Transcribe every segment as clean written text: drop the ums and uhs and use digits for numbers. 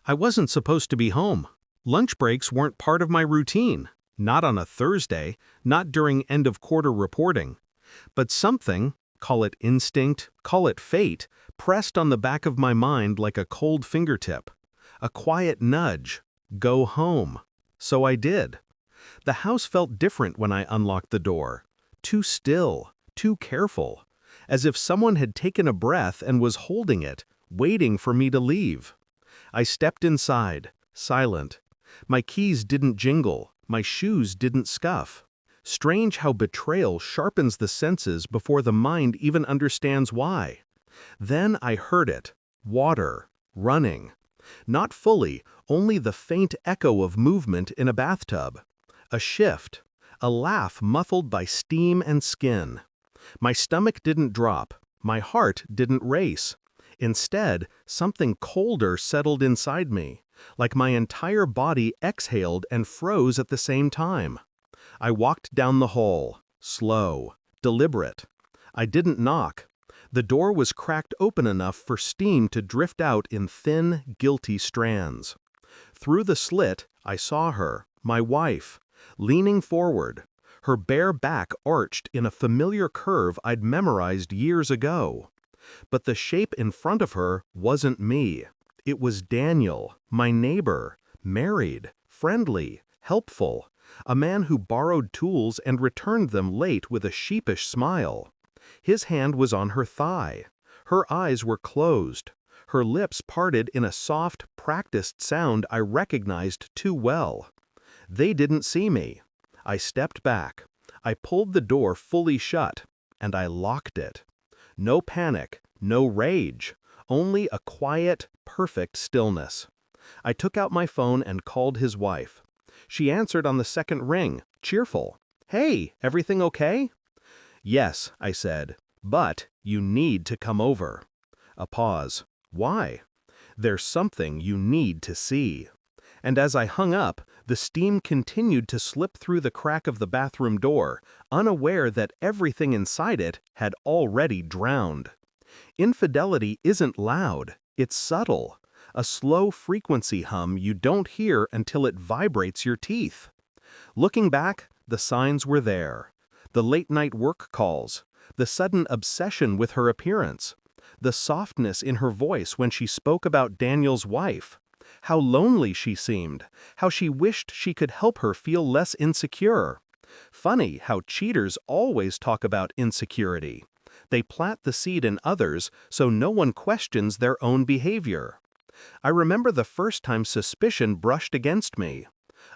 I wasn't supposed to be home. Lunch breaks weren't part of my routine. Not on a Thursday, not during end-of-quarter reporting. But something, call it instinct, call it fate, pressed on the back of my mind like a cold fingertip. A quiet nudge. Go home. So I did. The house felt different when I unlocked the door. Too still, too careful. As if someone had taken a breath and was holding it, waiting for me to leave. I stepped inside, silent. My keys didn't jingle, my shoes didn't scuff. Strange how betrayal sharpens the senses before the mind even understands why. Then I heard it. Water. Running. Not fully, only the faint echo of movement in a bathtub. A shift. A laugh muffled by steam and skin. My stomach didn't drop. My heart didn't race. Instead, something colder settled inside me, like my entire body exhaled and froze at the same time. I walked down the hall, slow, deliberate. I didn't knock. The door was cracked open enough for steam to drift out in thin, guilty strands. Through the slit, I saw her, my wife, leaning forward, her bare back arched in a familiar curve I'd memorized years ago. But the shape in front of her wasn't me. It was Daniel, my neighbor, married, friendly, helpful, a man who borrowed tools and returned them late with a sheepish smile. His hand was on her thigh. Her eyes were closed. Her lips parted in a soft, practiced sound I recognized too well. They didn't see me. I stepped back. I pulled the door fully shut, and I locked it. No panic, no rage, only a quiet, perfect stillness. I took out my phone and called his wife. She answered on the second ring, cheerful. "Hey, everything okay?" "Yes," I said, "but you need to come over." A pause. "Why?" "There's something you need to see." And as I hung up, the steam continued to slip through the crack of the bathroom door, unaware that everything inside it had already drowned. Infidelity isn't loud, it's subtle. A slow frequency hum you don't hear until it vibrates your teeth. Looking back, the signs were there. The late-night work calls, the sudden obsession with her appearance, the softness in her voice when she spoke about Daniel's wife. How lonely she seemed, how she wished she could help her feel less insecure. Funny how cheaters always talk about insecurity. They plant the seed in others so no one questions their own behavior. I remember the first time suspicion brushed against me.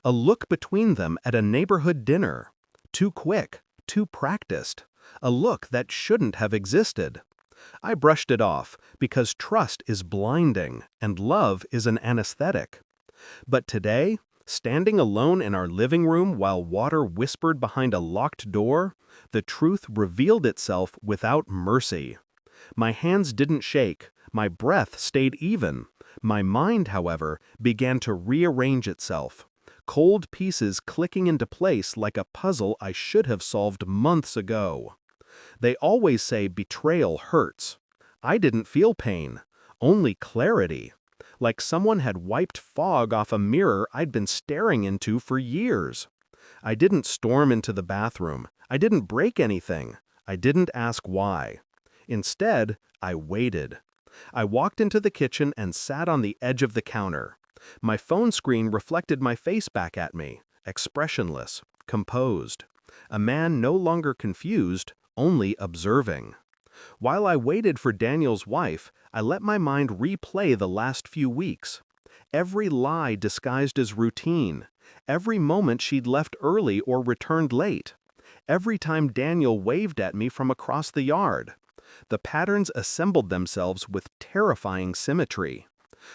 A look between them at a neighborhood dinner. Too quick, too practiced. A look that shouldn't have existed. I brushed it off because trust is blinding and love is an anesthetic. But today, standing alone in our living room while water whispered behind a locked door, the truth revealed itself without mercy. My hands didn't shake, my breath stayed even. My mind, however, began to rearrange itself. Cold pieces clicking into place like a puzzle I should have solved months ago. They always say betrayal hurts. I didn't feel pain, only clarity. Like someone had wiped fog off a mirror I'd been staring into for years. I didn't storm into the bathroom. I didn't break anything. I didn't ask why. Instead, I waited. I walked into the kitchen and sat on the edge of the counter. My phone screen reflected my face back at me, expressionless, composed. A man no longer confused, only observing. While I waited for Daniel's wife, I let my mind replay the last few weeks. Every lie disguised as routine. Every moment she'd left early or returned late. Every time Daniel waved at me from across the yard. The patterns assembled themselves with terrifying symmetry.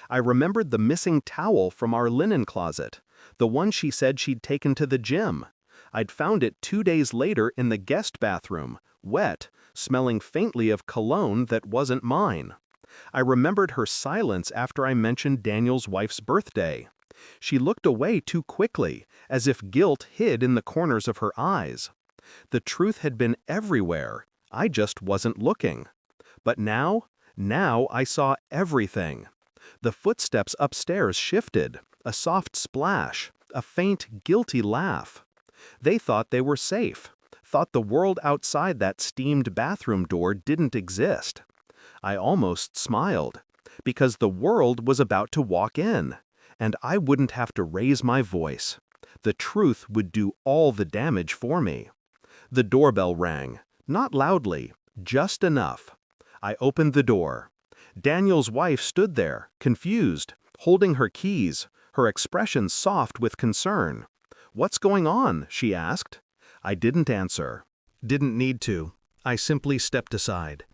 I remembered the missing towel from our linen closet, the one she said she'd taken to the gym. I'd found it 2 days later in the guest bathroom, wet, smelling faintly of cologne that wasn't mine. I remembered her silence after I mentioned Daniel's wife's birthday. She looked away too quickly, as if guilt hid in the corners of her eyes. The truth had been everywhere. I just wasn't looking. But now I saw everything. The footsteps upstairs shifted, a soft splash, a faint, guilty laugh. They thought they were safe, thought the world outside that steamed bathroom door didn't exist. I almost smiled, because the world was about to walk in, and I wouldn't have to raise my voice. The truth would do all the damage for me. The doorbell rang, not loudly, just enough. I opened the door. Daniel's wife stood there, confused, holding her keys, her expression soft with concern. "What's going on?" she asked. I didn't answer. Didn't need to. I simply stepped aside.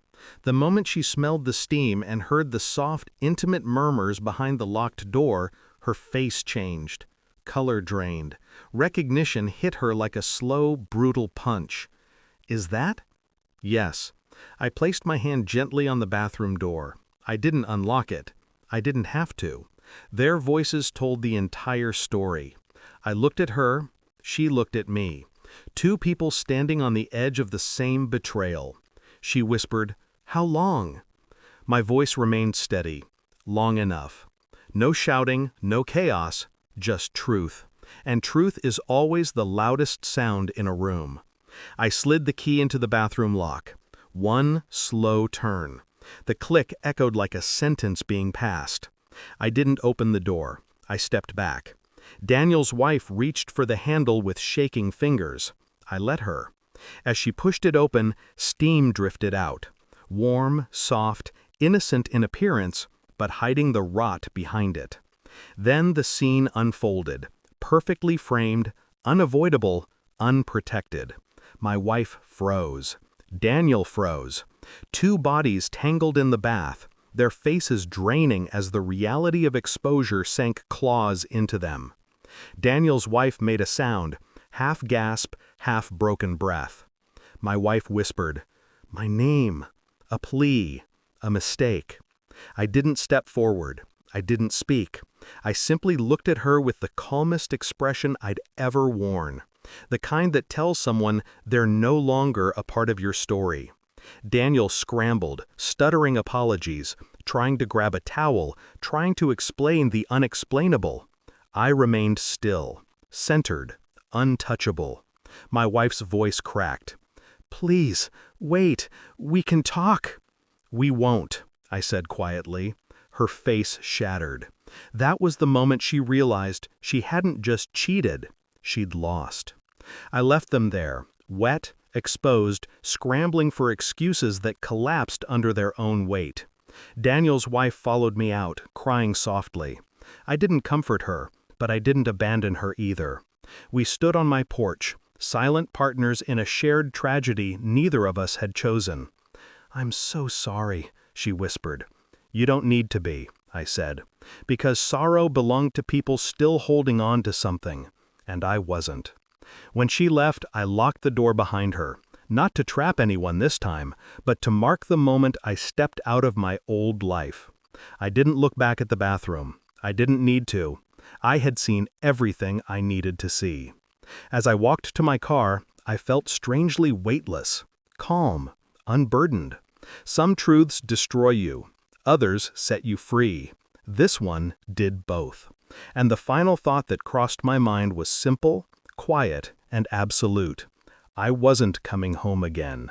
The moment she smelled the steam and heard the soft, intimate murmurs behind the locked door, her face changed. Color drained. Recognition hit her like a slow, brutal punch. Is that? Yes. I placed my hand gently on the bathroom door. I didn't unlock it. I didn't have to. Their voices told the entire story. I looked at her. She looked at me. Two people standing on the edge of the same betrayal. She whispered, "How long?" My voice remained steady. Long enough. No shouting, no chaos, just truth. And truth is always the loudest sound in a room. I slid the key into the bathroom lock. One slow turn. The click echoed like a sentence being passed. I didn't open the door. I stepped back. Daniel's wife reached for the handle with shaking fingers. I let her. As she pushed it open, steam drifted out. Warm, soft, innocent in appearance, but hiding the rot behind it. Then the scene unfolded, perfectly framed, unavoidable, unprotected. My wife froze. Daniel froze. Two bodies tangled in the bath, their faces draining as the reality of exposure sank claws into them. Daniel's wife made a sound, half gasp, half broken breath. My wife whispered, "My name," a plea, a mistake. I didn't step forward. I didn't speak. I simply looked at her with the calmest expression I'd ever worn. The kind that tells someone they're no longer a part of your story. Daniel scrambled, stuttering apologies, trying to grab a towel, trying to explain the unexplainable. I remained still, centered, untouchable. My wife's voice cracked. "Please, wait, we can talk." "We won't," I said quietly. Her face shattered. That was the moment she realized she hadn't just cheated, she'd lost. I left them there, wet, exposed, scrambling for excuses that collapsed under their own weight. Daniel's wife followed me out, crying softly. I didn't comfort her, but I didn't abandon her either. We stood on my porch, silent partners in a shared tragedy neither of us had chosen. "I'm so sorry," she whispered. "You don't need to be," I said, because sorrow belonged to people still holding on to something, and I wasn't. When she left, I locked the door behind her, not to trap anyone this time, but to mark the moment I stepped out of my old life. I didn't look back at the bathroom. I didn't need to. I had seen everything I needed to see. As I walked to my car, I felt strangely weightless, calm, unburdened. Some truths destroy you. Others set you free. This one did both. And the final thought that crossed my mind was simple, quiet, and absolute. I wasn't coming home again.